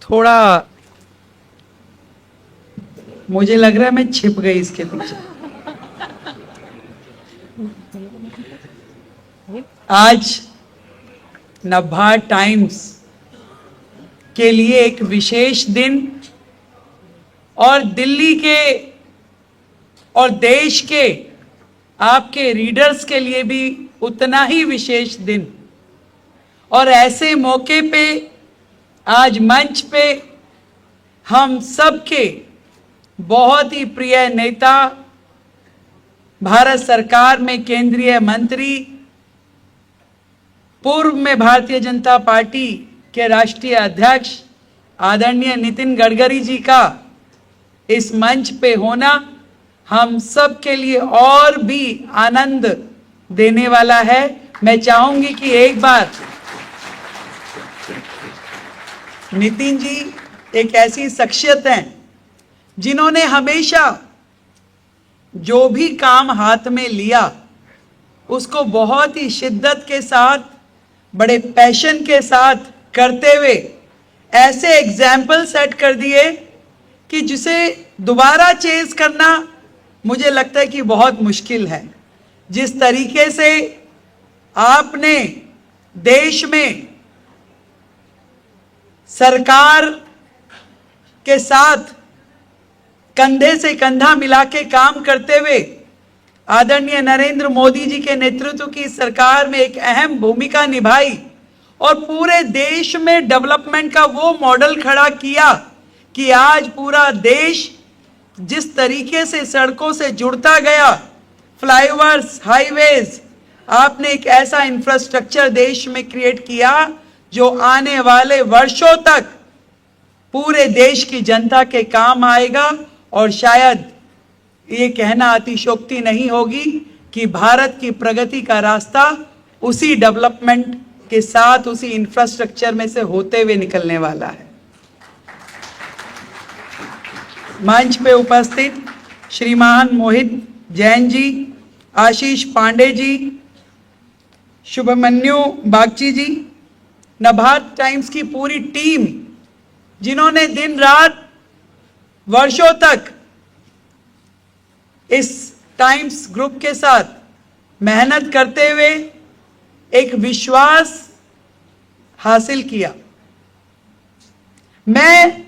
थोड़ा मुझे लग रहा है मैं छिप गई इसके पीछे। आज नवभारत टाइम्स के लिए एक विशेष दिन और दिल्ली के और देश के आपके रीडर्स के लिए भी उतना ही विशेष दिन। और ऐसे मौके पे आज मंच पे हम सबके बहुत ही प्रिय नेता, भारत सरकार में केंद्रीय मंत्री, पूर्व में भारतीय जनता पार्टी के राष्ट्रीय अध्यक्ष आदरणीय नितिन गडकरी जी का इस मंच पे होना हम सब के लिए और भी आनंद देने वाला है। मैं चाहूंगी कि एक बार नितिन जी एक ऐसी शख्सियत हैं जिन्होंने हमेशा जो भी काम हाथ में लिया उसको बहुत ही शिद्दत के साथ, बड़े पैशन के साथ करते हुए ऐसे एग्जाम्पल सेट कर दिए कि जिसे दोबारा चेज करना मुझे लगता है कि बहुत मुश्किल है। जिस तरीके से आपने देश में सरकार के साथ कंधे से कंधा मिला के काम करते हुए आदरणीय नरेंद्र मोदी जी के नेतृत्व की सरकार में एक अहम भूमिका निभाई और पूरे देश में डेवलपमेंट का वो मॉडल खड़ा किया कि आज पूरा देश जिस तरीके से सड़कों से जुड़ता गया, फ्लाईओवर्स, हाईवेज, आपने एक ऐसा इंफ्रास्ट्रक्चर देश में क्रिएट किया जो आने वाले वर्षों तक पूरे देश की जनता के काम आएगा। और शायद ये कहना अतिशयोक्ति नहीं होगी कि भारत की प्रगति का रास्ता उसी डेवलपमेंट के साथ, उसी इंफ्रास्ट्रक्चर में से होते हुए निकलने वाला है। मंच पे उपस्थित श्रीमान मोहित जैन जी, आशीष पांडे जी, शुभमन्यु बागची जी, नवभारत टाइम्स की पूरी टीम जिन्होंने दिन रात वर्षों तक इस टाइम्स ग्रुप के साथ मेहनत करते हुए एक विश्वास हासिल किया। मैं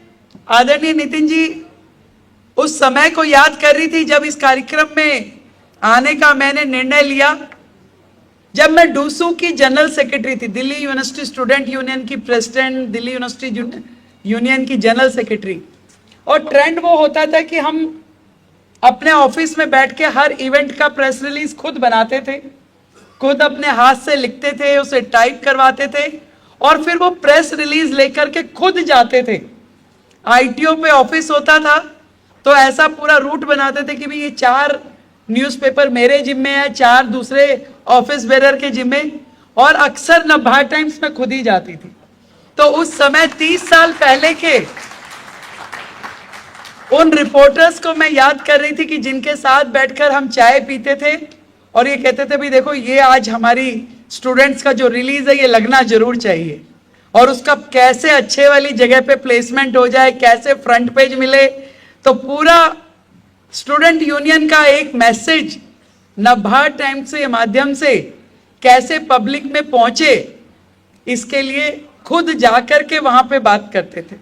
आदरणीय नितिन जी उस समय को याद कर रही थी जब इस कार्यक्रम में आने का मैंने निर्णय लिया, जब मैं डूसू की जनरल सेक्रेटरी थी, दिल्ली यूनिवर्सिटी स्टूडेंट यूनियन की प्रेसिडेंट, दिल्ली यूनिवर्सिटी यूनियन की जनरल सेक्रेटरी। और ट्रेंड वो होता था कि हम अपने ऑफिस में बैठ के हर इवेंट का प्रेस रिलीज खुद बनाते थे, खुद अपने हाथ से लिखते थे, उसे टाइप करवाते थे और फिर वो प्रेस रिलीज लेकर के खुद जाते थे। आईटीओ पे ऑफिस होता था तो ऐसा पूरा रूट बनाते थे कि भाई ये 4 न्यूज़पेपर मेरे जिम्मे है, 4 दूसरे ऑफिस बेरर के जिम्मे, और अक्सर नवभारत टाइम्स में खुद ही जाती थी। तो उस समय 30 साल पहले के उन रिपोर्टर्स को मैं याद कर रही थी कि जिनके साथ बैठकर हम चाय पीते थे और ये कहते थे भाई देखो ये आज हमारी स्टूडेंट्स का जो रिलीज है ये लगना जरूर चाहिए, और उसका कैसे अच्छे वाली जगह पे प्लेसमेंट हो जाए, कैसे फ्रंट पेज मिले। तो पूरा स्टूडेंट यूनियन का एक मैसेज नवभारत टाइम्स के माध्यम से कैसे पब्लिक में पहुंचे, इसके लिए खुद जाकर के वहां पे बात करते थे।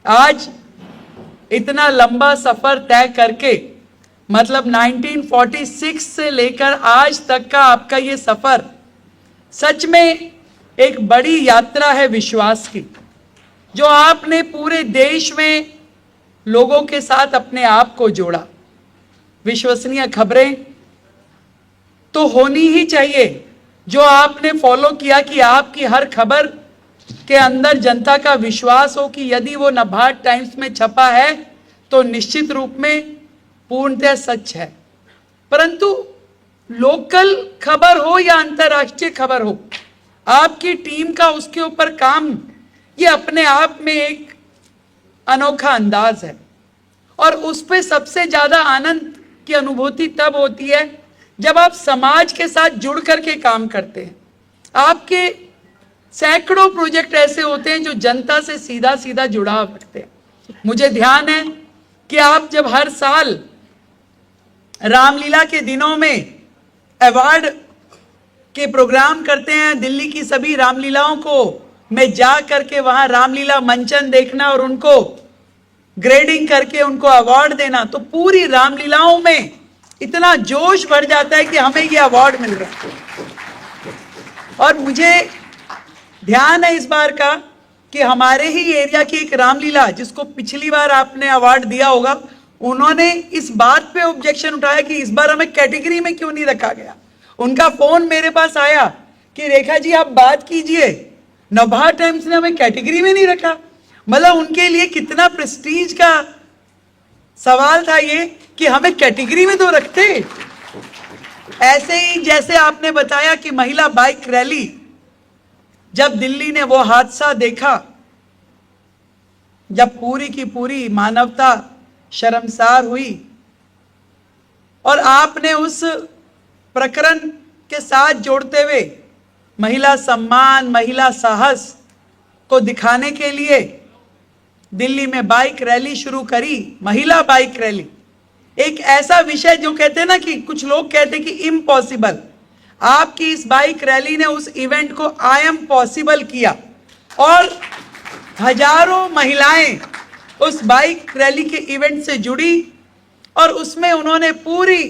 आज इतना लंबा सफर तय करके, मतलब 1946 से लेकर आज तक का आपका ये सफर सच में एक बड़ी यात्रा है विश्वास की, जो आपने पूरे देश में लोगों के साथ अपने आप को जोड़ा। विश्वसनीय खबरें तो होनी ही चाहिए, जो आपने फॉलो किया कि आपकी हर खबर के अंदर जनता का विश्वास हो कि यदि वो नवभारत टाइम्स में छपा है तो निश्चित रूप में पूर्णतः सच है। परंतु लोकल खबर हो या अंतर्राष्ट्रीय खबर हो, आपकी टीम का उसके ऊपर काम ये अपने आप में एक अनोखा अंदाज है। और उस पे सबसे ज्यादा आनंद की अनुभूति तब होती है जब आप समाज के साथ जुड़ करके काम करते हैं। आपके सैकड़ों प्रोजेक्ट ऐसे होते हैं जो जनता से सीधा सीधा जुड़ाव रखते हैं। मुझे ध्यान है कि आप जब हर साल रामलीला के दिनों में अवार्ड के प्रोग्राम करते हैं, दिल्ली की सभी रामलीलाओं को मैं जा करके वहां रामलीला मंचन देखना और उनको ग्रेडिंग करके उनको अवार्ड देना, तो पूरी रामलीलाओं में इतना जोश भर जाता है कि हमें ये अवार्ड मिल रहा है। और मुझे ध्यान है इस बार का कि हमारे ही एरिया की एक रामलीला, जिसको पिछली बार आपने अवार्ड दिया होगा, उन्होंने इस बात पे ऑब्जेक्शन उठाया कि इस बार हमें कैटेगरी में क्यों नहीं रखा गया। उनका फोन मेरे पास आया कि रेखा जी आप बात कीजिए, नभा टाइम्स ने हमें कैटेगरी में नहीं रखा। मतलब उनके लिए कितना प्रेस्टीज का सवाल था ये कि हमें कैटेगरी में तो रखते। ऐसे ही जैसे आपने बताया कि महिला बाइक रैली, जब दिल्ली ने वो हादसा देखा, जब पूरी की पूरी मानवता शर्मसार हुई और आपने उस प्रकरण के साथ जोड़ते हुए महिला सम्मान, महिला साहस को दिखाने के लिए दिल्ली में बाइक रैली शुरू करी। महिला बाइक रैली एक ऐसा विषय जो कहते हैं ना कि कुछ लोग कहते हैं कि इम्पॉसिबल, आपकी इस बाइक रैली ने उस इवेंट को आई एम पॉसिबल किया और हजारों महिलाएं उस बाइक रैली के इवेंट से जुड़ी और उसमें उन्होंने पूरी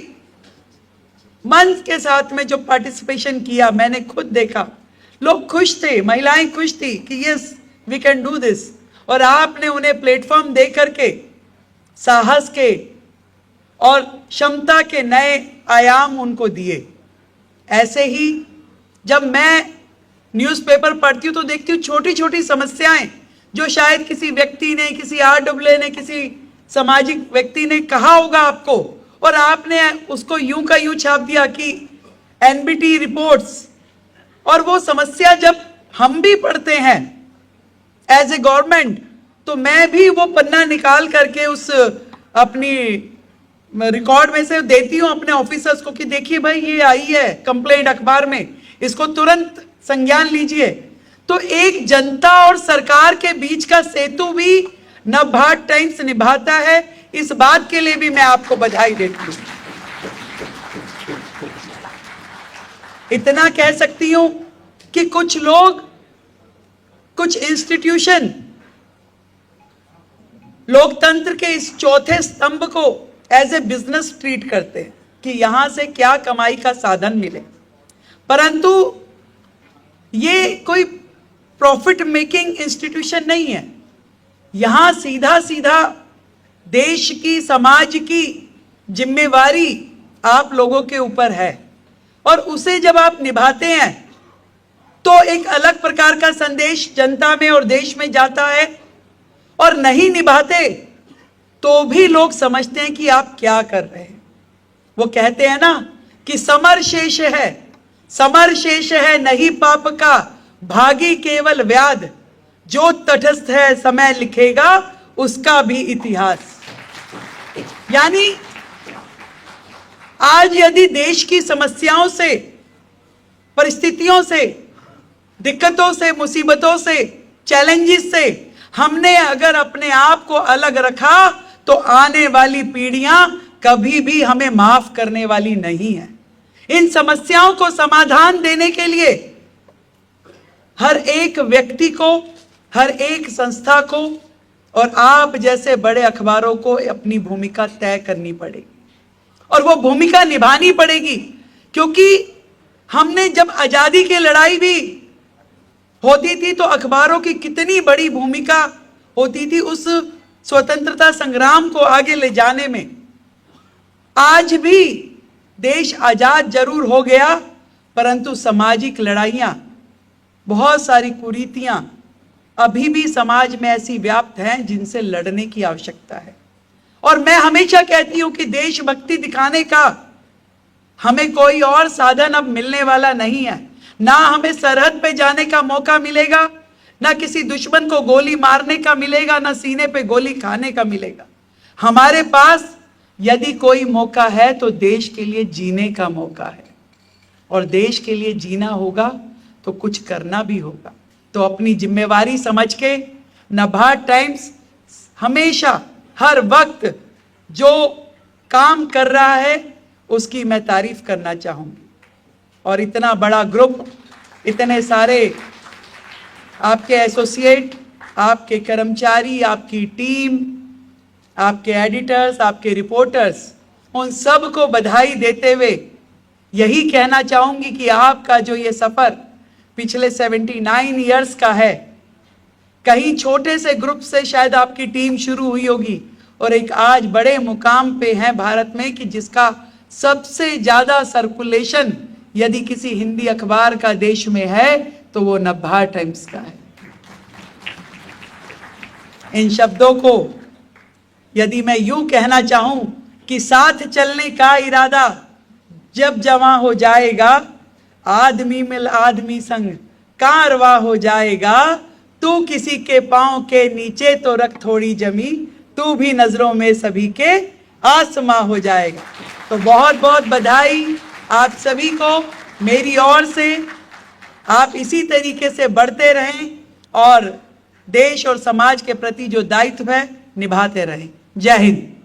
मन के साथ में जो पार्टिसिपेशन किया, मैंने खुद देखा, लोग खुश थे, महिलाएं खुश थी कि yes we can do this. और आपने उन्हें प्लेटफॉर्म दे करके साहस के और क्षमता के नए आयाम उनको दिए। ऐसे ही जब मैं न्यूज़पेपर पढ़ती हूँ तो देखती हूँ छोटी छोटी समस्याएं जो शायद किसी व्यक्ति ने, किसी RAA ने, किसी सामाजिक व्यक्ति ने कहा होगा आपको, और आपने उसको यूं का यूं छाप दिया कि NBT रिपोर्ट्स। और वो समस्या जब हम भी पढ़ते हैं एज ए गवर्नमेंट, तो मैं भी वो पन्ना निकाल करके उस अपनी रिकॉर्ड में से देती हूँ अपने ऑफिसर्स को कि देखिए भाई ये आई है कंप्लेंट अखबार में, इसको तुरंत संज्ञान लीजिए। तो एक जनता और सरकार के बीच का सेतु भी नवभारत टाइम्स निभाता है। इस बात के लिए भी मैं आपको बधाई देती हूँ। इतना कह सकती हूं कि कुछ लोग, कुछ इंस्टीट्यूशन लोकतंत्र के इस चौथे स्तंभ को एज ए बिजनेस ट्रीट करते हैं कि यहां से क्या कमाई का साधन मिले, परंतु ये कोई प्रॉफिट मेकिंग इंस्टीट्यूशन नहीं है। यहां सीधा सीधा देश की, समाज की जिम्मेवारी आप लोगों के ऊपर है और उसे जब आप निभाते हैं तो एक अलग प्रकार का संदेश जनता में और देश में जाता है, और नहीं निभाते तो भी लोग समझते हैं कि आप क्या कर रहे हैं। वो कहते हैं ना कि समर शेष है, समर शेष है नहीं पाप का, भागी केवल व्याध, जो तटस्थ है समय लिखेगा उसका भी इतिहास। यानी आज यदि देश की समस्याओं से, परिस्थितियों से, दिक्कतों से, मुसीबतों से, चैलेंजेस से हमने अगर अपने आप को अलग रखा तो आने वाली पीढ़ियां कभी भी हमें माफ करने वाली नहीं है। इन समस्याओं को समाधान देने के लिए हर एक व्यक्ति को, हर एक संस्था को और आप जैसे बड़े अखबारों को अपनी भूमिका तय करनी पड़ेगी और वो भूमिका निभानी पड़ेगी। क्योंकि हमने जब आजादी की लड़ाई भी होती थी तो अखबारों की कितनी बड़ी भूमिका होती थी उस स्वतंत्रता संग्राम को आगे ले जाने में। आज भी देश आजाद जरूर हो गया, परंतु सामाजिक लड़ाइयां, बहुत सारी कुरीतियां अभी भी समाज में ऐसी व्याप्त हैं जिनसे लड़ने की आवश्यकता है। और मैं हमेशा कहती हूं कि देशभक्ति दिखाने का हमें कोई और साधन अब मिलने वाला नहीं है। ना हमें सरहद पे जाने का मौका मिलेगा, ना किसी दुश्मन को गोली मारने का मिलेगा, ना सीने पे गोली खाने का मिलेगा। हमारे पास यदि कोई मौका है तो देश के लिए जीने का मौका है, और देश के लिए जीना होगा तो कुछ करना भी होगा। तो अपनी जिम्मेवारी समझ के नबार्ड टाइम्स हमेशा हर वक्त जो काम कर रहा है उसकी मैं तारीफ करना चाहूँगी। और इतना बड़ा ग्रुप, इतने सारे आपके एसोसिएट, आपके कर्मचारी, आपकी टीम, आपके एडिटर्स, आपके रिपोर्टर्स, उन सब को बधाई देते हुए यही कहना चाहूँगी कि आपका जो ये सफ़र पिछले 79 इयर्स का है, कहीं छोटे से ग्रुप से शायद आपकी टीम शुरू हुई होगी और एक आज बड़े मुकाम पे है भारत में कि जिसका सबसे ज़्यादा सर्कुलेशन यदि किसी हिंदी अखबार का देश में है तो वो नबार्ड टाइम्स का है। इन शब्दों को यदि मैं यूं कहना चाहूं कि साथ चलने का इरादा जब जवां हो जाएगा, आदमी मिल आदमी संग कारवा हो जाएगा, तू किसी के पांव के नीचे तो रख थोड़ी जमी, तू भी नजरों में सभी के आसमां हो जाएगा। तो बहुत बहुत बधाई आप सभी को मेरी ओर से। आप इसी तरीके से बढ़ते रहें और देश और समाज के प्रति जो दायित्व है निभाते रहें। जय हिंद।